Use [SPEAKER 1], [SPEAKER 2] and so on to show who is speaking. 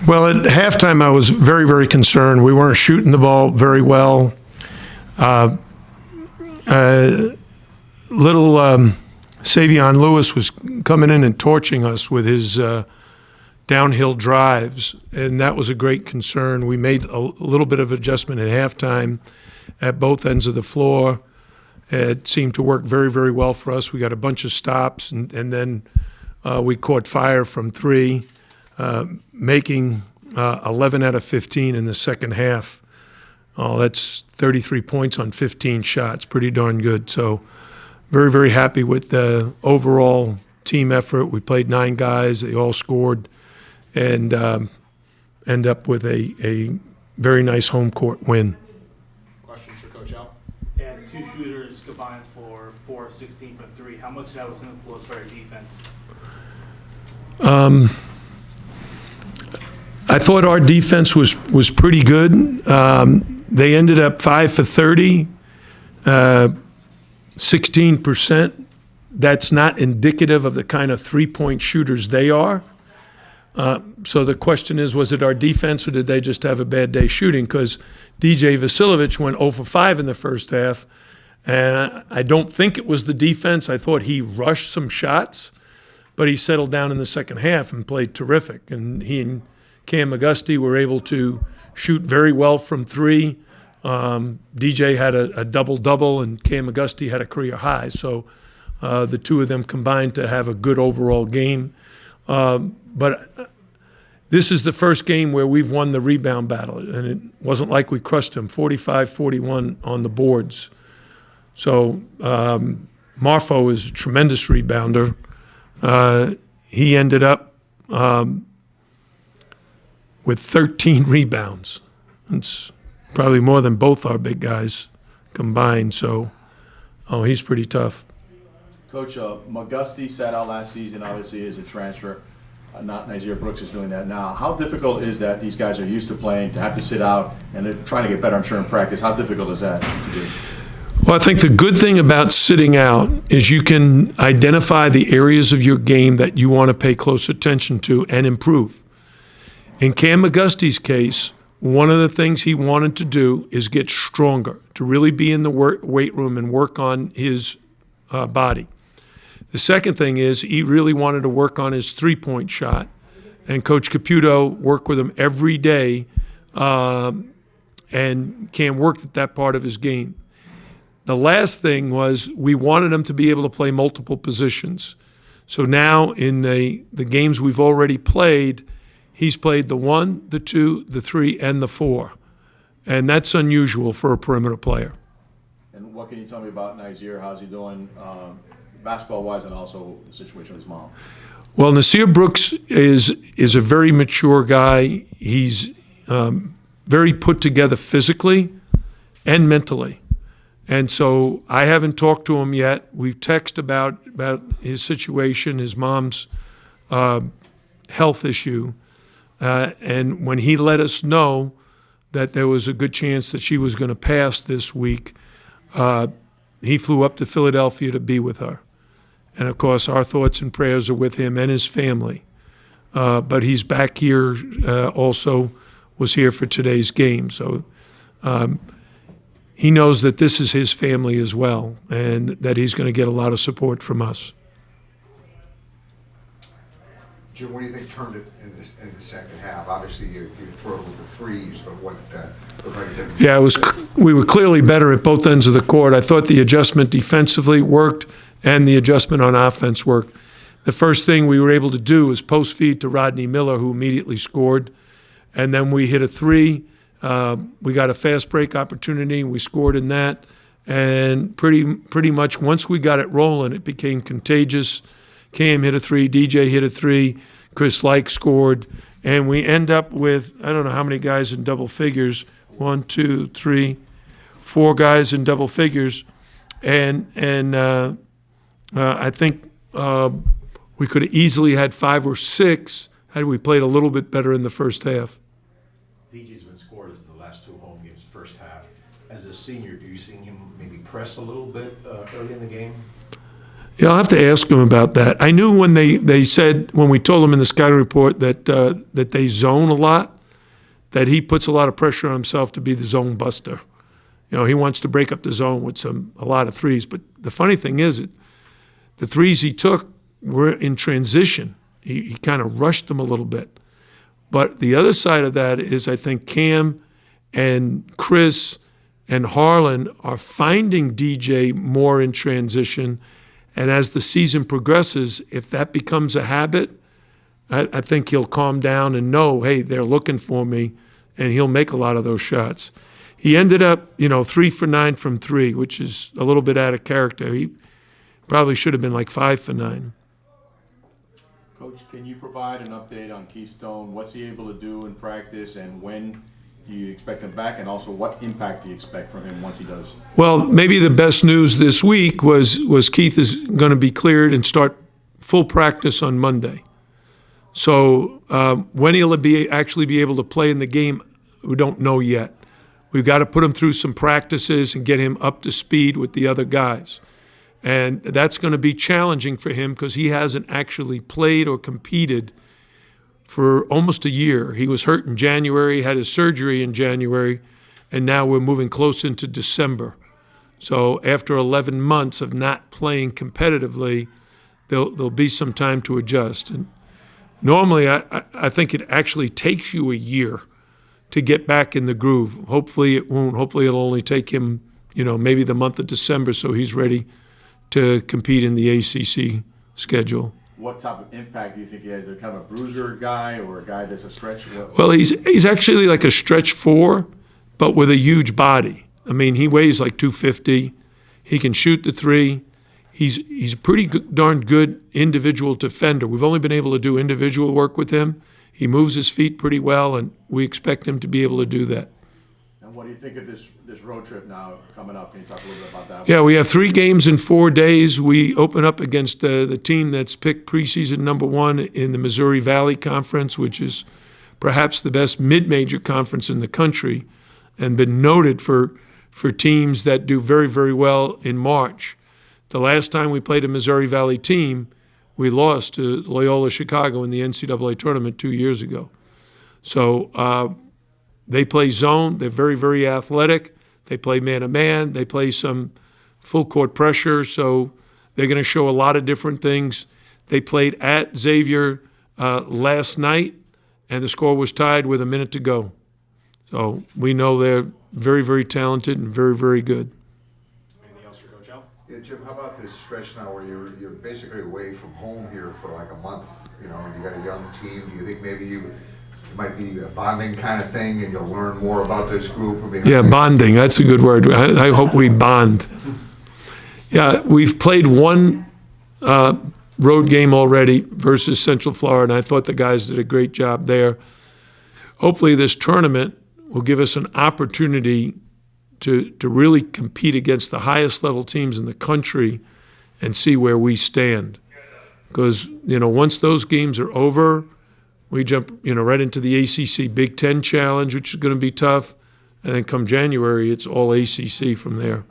[SPEAKER 1] Well, at halftime, I was very, very concerned. We weren't shooting the ball very well. Little Savion Lewis was coming in and torching us with his downhill drives, and that was a great concern. We made a little bit of adjustment at halftime at both ends of the floor. It seemed to work very, very well for us. We got a bunch of stops, and then we caught fire from three, making 11 out of 15 in the second half. Oh, that's 33 points on 15 shots. Pretty darn good. So very, very happy with the overall team effort. We played 9 guys. They all scored, and end up with a very nice home court win.
[SPEAKER 2] Questions for Coach Al?
[SPEAKER 3] And 2 shooters combined for 4 of 16 for 3. How much of that was influenced by our defense?
[SPEAKER 1] I thought our defense was pretty good. They ended up 5 for 30, 16%. That's not indicative of the kind of three-point shooters they are. So the question is, was it our defense or did they just have a bad day shooting? Because DJ Vasiljevic went 0 for 5 in the first half, and I don't think it was the defense. I thought he rushed some shots, but he settled down in the second half and played terrific. And he and Cam McGusty were able to shoot very well from 3. DJ had a double-double, and Cam McGusty had a career high. So the two of them combined to have a good overall game. But this is the first game where we've won the rebound battle, and it wasn't like we crushed them, 45-41 on the boards. So Marfo is a tremendous rebounder. He ended up with 13 rebounds. It's probably more than both our big guys combined. So, he's pretty tough.
[SPEAKER 4] Coach, McGusty sat out last season, obviously, as a transfer. Not Nazir Brooks is doing that now. How difficult is that? These guys are used to playing, to have to sit out, and they're trying to get better, I'm sure, in practice. How difficult is that to do?
[SPEAKER 1] Well, I think the good thing about sitting out is you can identify the areas of your game that you want to pay close attention to and improve. In Cam McGusty's case, one of the things he wanted to do is get stronger, to really be in the weight room and work on his body. The second thing is he really wanted to work on his three-point shot, and Coach Caputo worked with him every day, and Cam worked at that part of his game. The last thing was we wanted him to be able to play multiple positions. So now in the games we've already played, he's played the 1, the 2, the 3, and the 4. And that's unusual for a perimeter player.
[SPEAKER 4] And what can you tell me about Nazir? How's he doing basketball-wise, and also the situation with his mom?
[SPEAKER 1] Well, Nasir Brooks is a very mature guy. He's very put together physically and mentally. And so I haven't talked to him yet. We've texted about his situation, his mom's health issue. And when he let us know that there was a good chance that she was going to pass this week, he flew up to Philadelphia to be with her. And, of course, our thoughts and prayers are with him and his family. But he's back here also, was here for today's game. So he knows that this is his family as well, and that he's going to get a lot of support from us.
[SPEAKER 5] Jim, what do you think turned it in the second half? Obviously, you thrilled with the threes, but what looked like a difference?
[SPEAKER 1] Yeah, we were clearly better at both ends of the court. I thought the adjustment defensively worked and the adjustment on offense worked. The first thing we were able to do was post feed to Rodney Miller, who immediately scored, and then we hit a 3. We got a fast break opportunity. We scored in that, and pretty much once we got it rolling, it became contagious. Cam hit a 3, DJ hit a 3, Chris Like scored, and we end up with, I don't know how many guys in double figures, 1, 2, 3, 4 guys in double figures, and I think we could have easily had 5 or 6 had we played a little bit better in the first half.
[SPEAKER 6] DJ's been scored as the last 2 home games, first half. As a senior, are you seeing him maybe press a little bit early in the game?
[SPEAKER 1] Yeah, I'll have to ask him about that. I knew when they said, when we told him in the scouting report that that they zone a lot, that he puts a lot of pressure on himself to be the zone buster. You know, he wants to break up the zone with a lot of threes. But the funny thing is, the threes he took were in transition. He kind of rushed them a little bit. But the other side of that is I think Cam and Chris and Harlan are finding DJ more in transition. And as the season progresses, if that becomes a habit, I think he'll calm down and know, hey, they're looking for me, and he'll make a lot of those shots. He ended up, 3 for 9 from 3, which is a little bit out of character. He probably should have been like 5 for 9.
[SPEAKER 4] Coach, can you provide an update on Keystone? What's he able to do in practice, and when do you expect him back? And also, what impact do you expect from him once he does?
[SPEAKER 1] Well, maybe the best news this week was Keith is going to be cleared and start full practice on Monday. So when he'll actually be able to play in the game, we don't know yet. We've got to put him through some practices and get him up to speed with the other guys. And that's going to be challenging for him because he hasn't actually played or competed for almost a year. He was hurt in January, had his surgery in January, and now we're moving close into December. So after 11 months of not playing competitively, there'll be some time to adjust. And normally, I think it actually takes you a year to get back in the groove. Hopefully it won't. Hopefully it'll only take him, maybe the month of December so he's ready to compete in the ACC schedule.
[SPEAKER 4] What type of impact do you think he has? Is it kind of a bruiser guy or a guy that's a stretch?
[SPEAKER 1] Well, he's actually like a stretch 4, but with a huge body. I mean, he weighs like 250. He can shoot the 3. He's a pretty darn good individual defender. We've only been able to do individual work with him. He moves his feet pretty well, and we expect him to be able to do that.
[SPEAKER 4] And what do you think of this road trip now coming up? Can you talk a little bit about that?
[SPEAKER 1] Yeah, we have 3 games in 4 days. We open up against the team that's picked preseason number 1 in the Missouri Valley Conference, which is perhaps the best mid-major conference in the country and been noted for teams that do very, very well in March. The last time we played a Missouri Valley team, we lost to Loyola Chicago in the NCAA tournament 2 years ago. So they play zone. They're very, very athletic. They play man-to-man. They play some full-court pressure, so they're going to show a lot of different things. They played at Xavier last night, and the score was tied with a minute to go. So we know they're very, very talented and very, very good.
[SPEAKER 2] Anything else for Coach Al?
[SPEAKER 5] Yeah, Jim, how about this stretch now where you're basically away from home here for like a month, and you got a young team? Do you think maybe it might be a bonding kind of thing and you'll learn more about this group?
[SPEAKER 1] Yeah, bonding, that's a good word. I hope we bond. Yeah, we've played one road game already versus Central Florida, and I thought the guys did a great job there. Hopefully this tournament will give us an opportunity to really compete against the highest level teams in the country and see where we stand. Because, once those games are over, we jump, right into the ACC Big Ten Challenge, which is going to be tough. And then come January, it's all ACC from there.